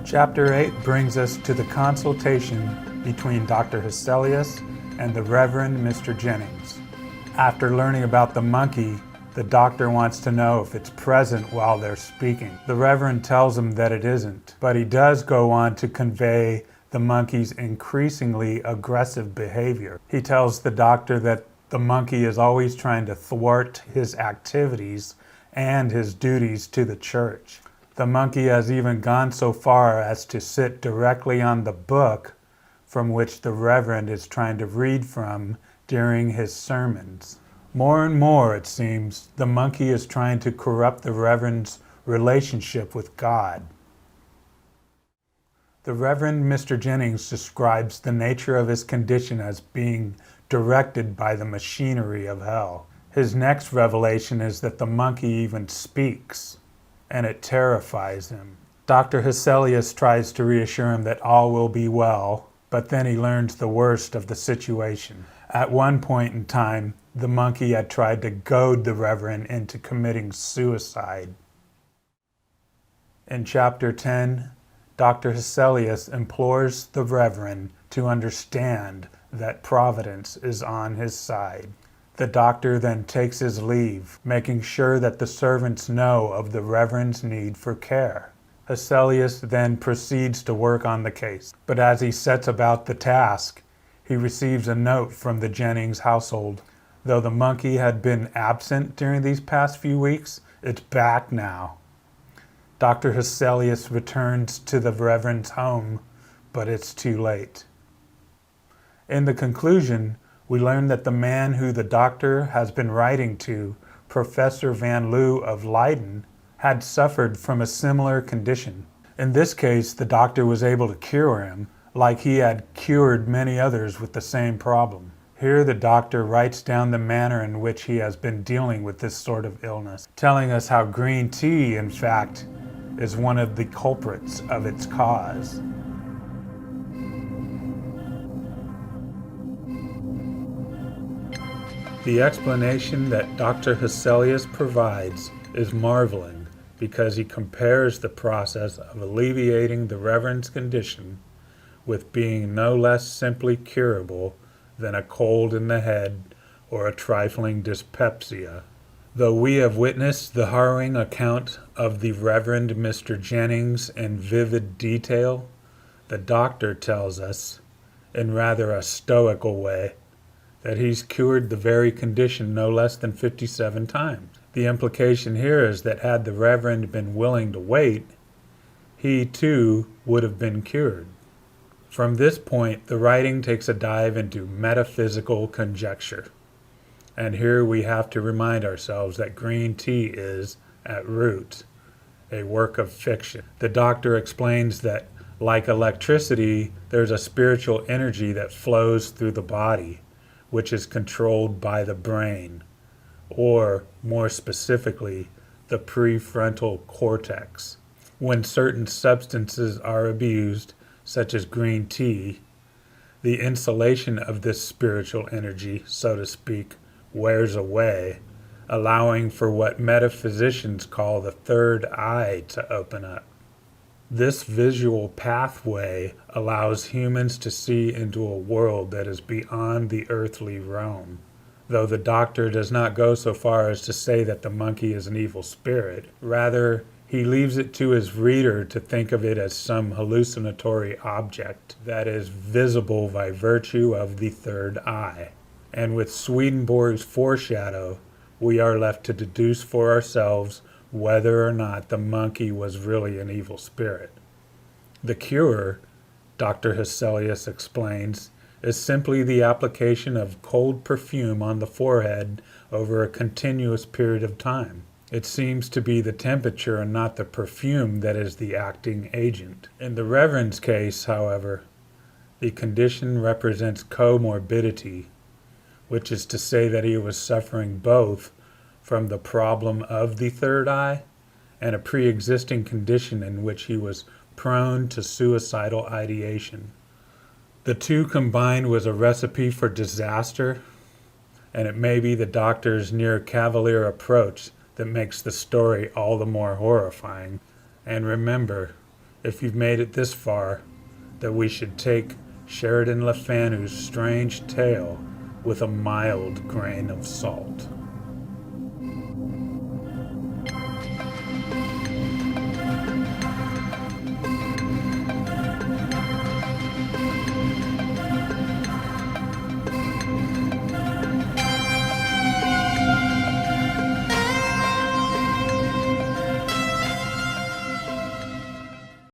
Chapter 8 brings us to the consultation between Dr. Hesselius and the Reverend Mr. Jennings. After learning about the monkey, the doctor wants to know if it's present while they're speaking. The Reverend tells him that it isn't, but he does go on to convey the monkey's increasingly aggressive behavior. He tells the doctor that the monkey is always trying to thwart his activities and his duties to the church. The monkey has even gone so far as to sit directly on the book from which the Reverend is trying to read from during his sermons. More and more, it seems, the monkey is trying to corrupt the Reverend's relationship with God. The Reverend Mr. Jennings describes the nature of his condition as being directed by the machinery of hell. His next revelation is that the monkey even speaks, and it terrifies him. Dr. Hesselius tries to reassure him that all will be well, but then he learns the worst of the situation. At one point in time, the monkey had tried to goad the Reverend into committing suicide. In chapter 10, Dr. Hesselius implores the Reverend to understand that Providence is on his side. The doctor then takes his leave, making sure that the servants know of the Reverend's need for care. Hesselius then proceeds to work on the case, but as he sets about the task, he receives a note from the Jennings household. Though the monkey had been absent during these past few weeks, it's back now. Dr. Hesselius returns to the Reverend's home, but it's too late. In the conclusion, we learn that the man who the doctor has been writing to, Professor Van Loo of Leiden, had suffered from a similar condition. In this case, the doctor was able to cure him, like he had cured many others with the same problem. Here the doctor writes down the manner in which he has been dealing with this sort of illness, telling us how green tea, in fact, is one of the culprits of its cause. The explanation that Dr. Hesselius provides is marveling because he compares the process of alleviating the Reverend's condition with being no less simply curable than a cold in the head or a trifling dyspepsia. Though we have witnessed the harrowing account of the Reverend Mr. Jennings in vivid detail, the doctor tells us, in rather a stoical way, that he's cured the very condition no less than 57 times. The implication here is that had the Reverend been willing to wait, he too would have been cured. From this point, the writing takes a dive into metaphysical conjecture. And here we have to remind ourselves that green tea is, at root, a work of fiction. The doctor explains that, like electricity, there's a spiritual energy that flows through the body, which is controlled by the brain, or more specifically, the prefrontal cortex. When certain substances are abused, such as green tea, the insulation of this spiritual energy, so to speak, wears away, allowing for what metaphysicians call the third eye to open up. This visual pathway allows humans to see into a world that is beyond the earthly realm. Though the doctor does not go so far as to say that the monkey is an evil spirit, rather, he leaves it to his reader to think of it as some hallucinatory object that is visible by virtue of the third eye. And with Swedenborg's foreshadow, we are left to deduce for ourselves whether or not the monkey was really an evil spirit. The cure, Dr. Hesselius explains, is simply the application of cold perfume on the forehead over a continuous period of time. It seems to be the temperature and not the perfume that is the acting agent. In the Reverend's case, however, the condition represents comorbidity, which is to say that he was suffering both from the problem of the third eye and a pre-existing condition in which he was prone to suicidal ideation. The two combined was a recipe for disaster, and it may be the doctor's near cavalier approach that makes the story all the more horrifying. And remember, if you've made it this far, that we should take Sheridan Le Fanu's strange tale with a mild grain of salt.